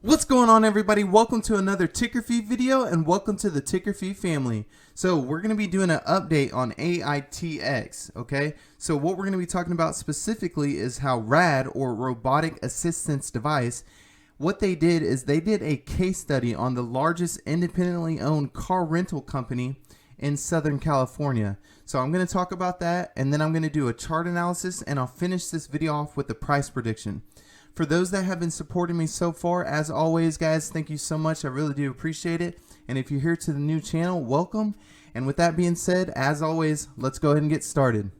What's going on, everybody? Welcome to another Ticker Feed video and welcome to the Ticker Feed family. So we're going to be doing an update on AITX, okay? So what we're going to be talking about specifically is how RAD, or Robotic Assistance Device, what they did is they did a case study on the largest independently owned car rental company in Southern California. So I'm going to talk about that, and then I'm going to do a chart analysis, and I'll finish this video off with the price prediction. For those that have been supporting me so far, as always, guys, thank you so much. I really do appreciate it. And if you're here to the new channel, welcome. And with that being said, as always, let's go ahead and get started.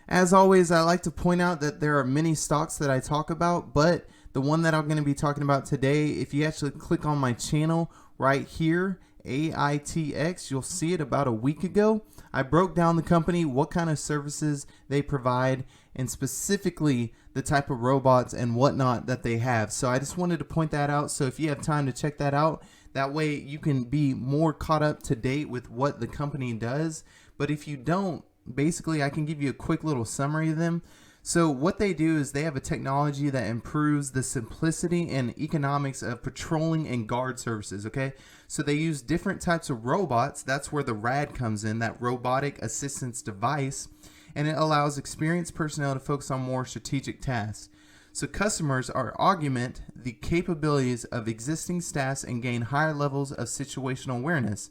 As always, I like to point out that there are many stocks that I talk about, but the one that I'm going to be talking about today, if you actually click on my channel right here, AITX, you'll see it about a week ago. I broke down the company, what kind of services they provide, and specifically the type of robots and whatnot that they have. So I just wanted to point that out. So if you have time to check that out, that way you can be more caught up to date with what the company does. But if you don't, basically I can give you a quick little summary of them. So what they do is they have a technology that improves the simplicity and economics of patrolling and guard services, okay? So they use different types of robots. That's where the RAD comes in, that Robotic Assistance Device, and it allows experienced personnel to focus on more strategic tasks. So customers are augment the capabilities of existing staffs and gain higher levels of situational awareness,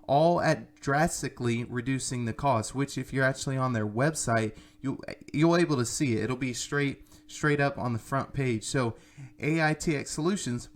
all at drastically reducing the cost, which if you're actually on their website, you'll able to see it. It'll be straight up on the front page. So AITX solutions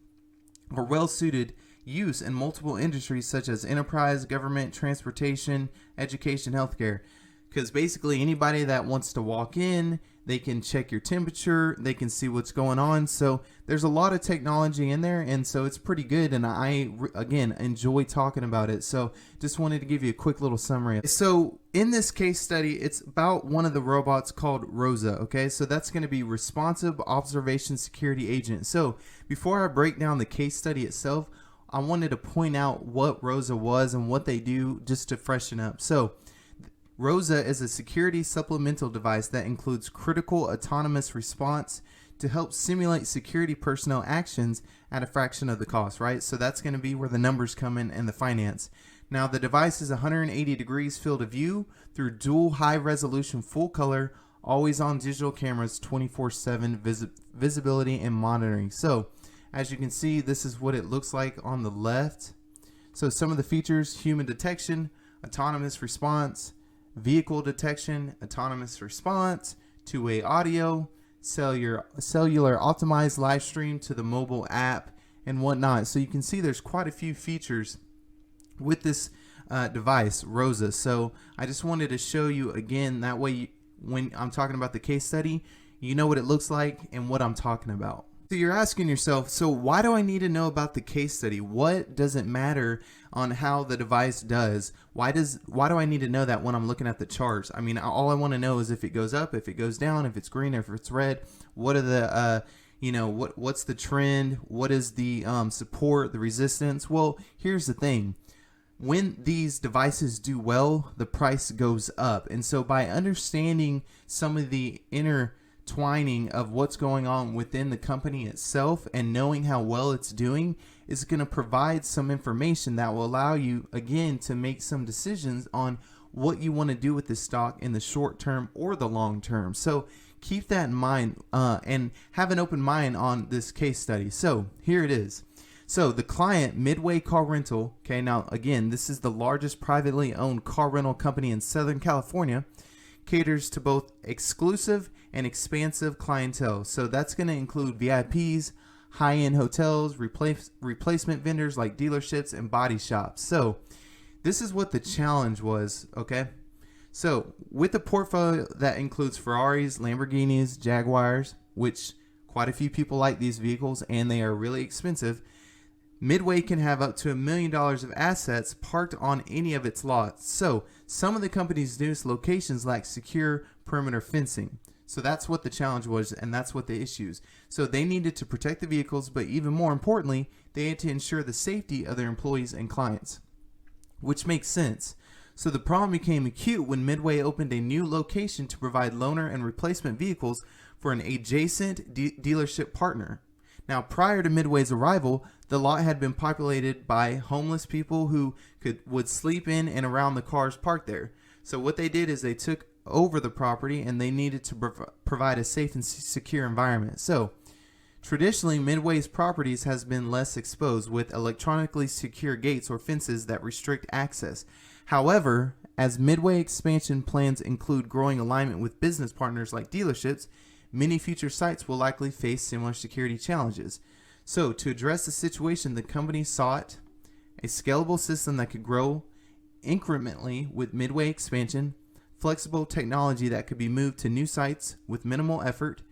are well suited use in multiple industries such as enterprise, government, transportation, education, healthcare. Because basically anybody that wants to walk in, they can check your temperature, they can see what's going on. So there's a lot of technology in there, and so it's pretty good, and I again enjoy talking about it. So just wanted to give you a quick little summary. So in this case study, it's about one of the robots called Rosa, okay? So that's going to be Responsive Observation Security Agent. So before I break down the case study itself, I wanted to point out what Rosa was and what they do just to freshen up. So Rosa is a security supplemental device that includes critical autonomous response to help simulate security personnel actions at a fraction of the cost, right? So that's going to be where the numbers come in and the finance. Now the device is 180 degrees field of view through dual high resolution full color, always on digital cameras, 24/7 visibility and monitoring. So as you can see, this is what it looks like on the left. So some of the features: human detection, autonomous response, vehicle detection, autonomous response, two-way audio, cellular optimized live stream to the mobile app, and whatnot. So you can see there's quite a few features with this device, Rosa. So I just wanted to show you again, that way when I'm talking about the case study, you know what it looks like and what I'm talking about. So you're asking yourself, so why do I need to know about the case study? What does it matter on how the device does? Why do I need to know that when I'm looking at the charts? I mean, all I want to know is if it goes up, if it goes down, if it's green, if it's red. What are the what's the trend? What is the support, the resistance? Well, here's the thing. When these devices do well, the price goes up. And so by understanding some of the intertwining of what's going on within the company itself and knowing how well it's doing is going to provide some information that will allow you again to make some decisions on what you want to do with this stock in the short term or the long term. So keep that in mind and have an open mind on this case study. So here it is. So the client, Midway Car Rental, okay, now again, this is the largest privately owned car rental company in Southern California, caters to both exclusive and expansive clientele. So that's going to include VIPs, high-end hotels, replacement vendors like dealerships and body shops. So this is what the challenge was, okay? So with a portfolio that includes Ferraris, Lamborghinis, Jaguars, which quite a few people like these vehicles and they are really expensive, Midway can have up to $1 million of assets parked on any of its lots. So some of the company's newest locations lack secure perimeter fencing. So that's what the challenge was, and that's what the issues. So they needed to protect the vehicles, but even more importantly, they had to ensure the safety of their employees and clients. which makes sense. So the problem became acute when Midway opened a new location to provide loaner and replacement vehicles for an adjacent dealership partner. Now, prior to Midway's arrival, the lot had been populated by homeless people who would sleep in and around the cars parked there. So what they did is they took over the property and they needed to provide a safe and secure environment. So traditionally, Midway's properties has been less exposed with electronically secure gates or fences that restrict access. However, as Midway expansion plans include growing alignment with business partners like dealerships, many future sites will likely face similar security challenges. So, to address the situation, the company sought a scalable system that could grow incrementally with Midway expansion, flexible technology that could be moved to new sites with minimal effort,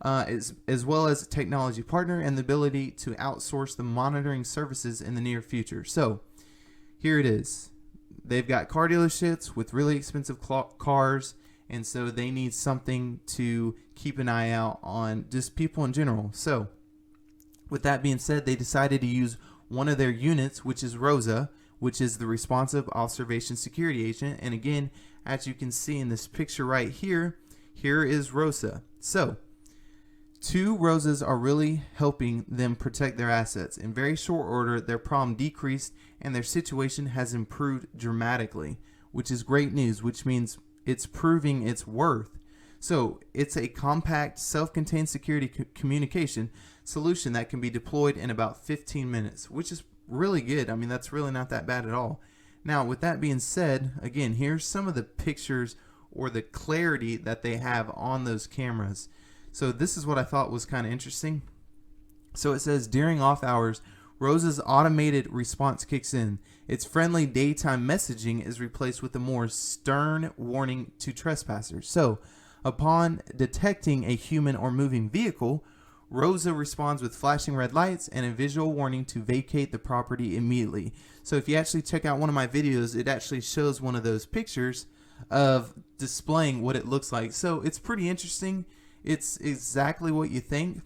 as well as a technology partner and the ability to outsource the monitoring services in the near future. So, here it is. They've got car dealerships with really expensive cars, and so they need something to keep an eye out on just people in general. So with that being said, they decided to use one of their units, which is ROSA, which is the Responsive Observation Security Agent. And again, as you can see in this picture right here, here is ROSA. So 2 ROSAs are really helping them protect their assets. In very short order, their problem decreased and their situation has improved dramatically, which is great news, which means it's proving its worth. So it's a compact, self-contained security communication solution that can be deployed in about 15 minutes, which is really good. I mean, that's really not that bad at all. Now, with that being said, again, here's some of the pictures or the clarity that they have on those cameras. So this is what I thought was kind of interesting. So it says, during off hours, Rosa's automated response kicks in. Its friendly daytime messaging is replaced with a more stern warning to trespassers. So, upon detecting a human or moving vehicle, Rosa responds with flashing red lights and a visual warning to vacate the property immediately. So if you actually check out one of my videos, it actually shows one of those pictures of displaying what it looks like. So it's pretty interesting. It's exactly what you think.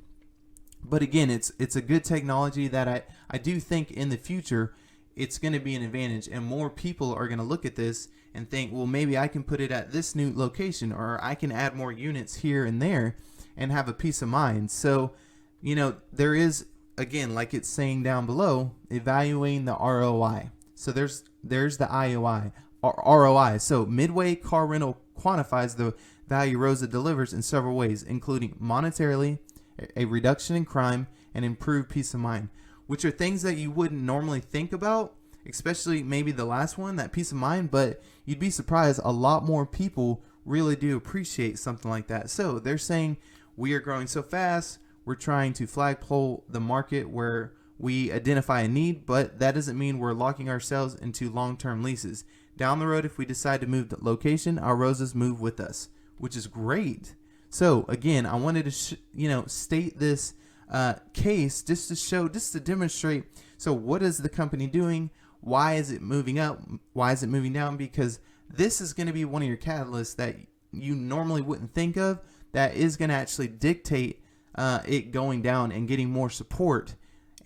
But again, it's a good technology that I do think in the future it's going to be an advantage, and more people are going to look at this and think, well, maybe I can put it at this new location, or I can add more units here and there and have a peace of mind. So, you know, there is, again, like it's saying down below, evaluating the ROI. So there's the IOI, or ROI. So Midway Car Rental quantifies the value Rosa delivers in several ways, including monetarily, a reduction in crime, and improved peace of mind, which are things that you wouldn't normally think about, especially maybe the last one, that peace of mind, but you'd be surprised, a lot more people really do appreciate something like that. So they're saying, we are growing so fast, we're trying to flagpole the market where we identify a need, but that doesn't mean we're locking ourselves into long-term leases. Down the road, if we decide to move the location, our Rosas move with us, which is great. So again, I wanted to state this case just to demonstrate. So what is the company doing? Why is it moving up? Why is it moving down? Because this is going to be one of your catalysts that you normally wouldn't think of, that is going to actually dictate it going down and getting more support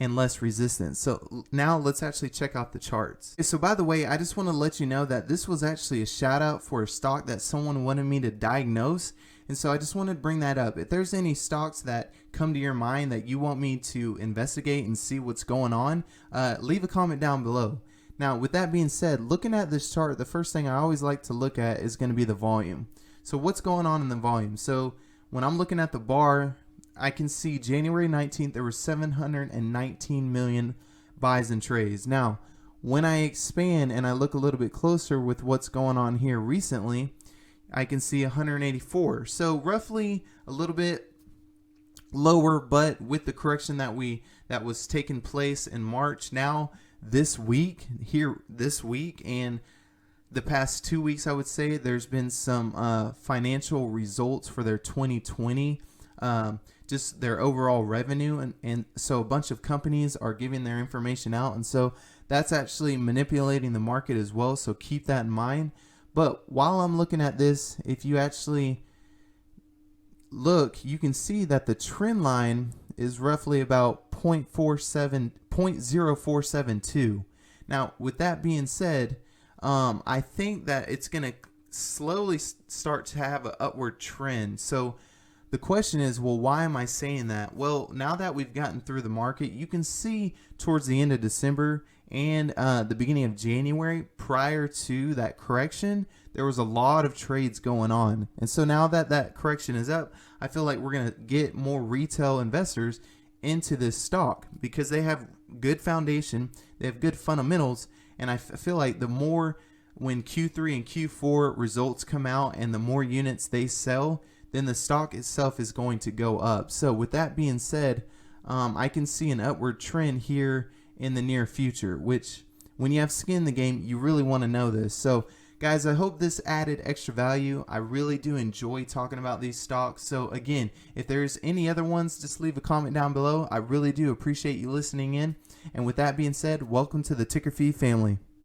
and less resistance. So now let's actually check out the charts. So by the way, I just want to let you know that this was actually a shout out for a stock that someone wanted me to diagnose. And so I just wanted to bring that up. If there's any stocks that come to your mind that you want me to investigate and see what's going on, leave a comment down below. Now, with that being said, looking at this chart, the first thing I always like to look at is going to be the volume. So what's going on in the volume? So when I'm looking at the bar, I can see January 19th, there were 719 million buys and trades. Now, when I expand and I look a little bit closer with what's going on here recently, I can see 184. So roughly a little bit lower, but with the correction that was taking place in March, now this week and the past 2 weeks, I would say there's been some financial results for their 2020, just their overall revenue, and so a bunch of companies are giving their information out, and so that's actually manipulating the market as well. So keep that in mind. But while I'm looking at this, if you actually look, you can see that the trend line is roughly about 0.0472. Now, with that being said, I think that it's going to slowly start to have an upward trend. So the question is, well, why am I saying that? Well, now that we've gotten through the market, you can see towards the end of December and the beginning of January, prior to that correction, there was a lot of trades going on. And so now that that correction is up, I feel like we're going to get more retail investors into this stock because they have good foundation, they have good fundamentals, and I feel like the more when Q3 and Q4 results come out and the more units they sell, then the stock itself is going to go up. So with that being said, I can see an upward trend here in the near future, which when you have skin in the game, you really want to know this. So guys, I hope this added extra value. I really do enjoy talking about these stocks. So again, if there's any other ones, just leave a comment down below. I really do appreciate you listening in. And with that being said, welcome to the Ticker Fee family.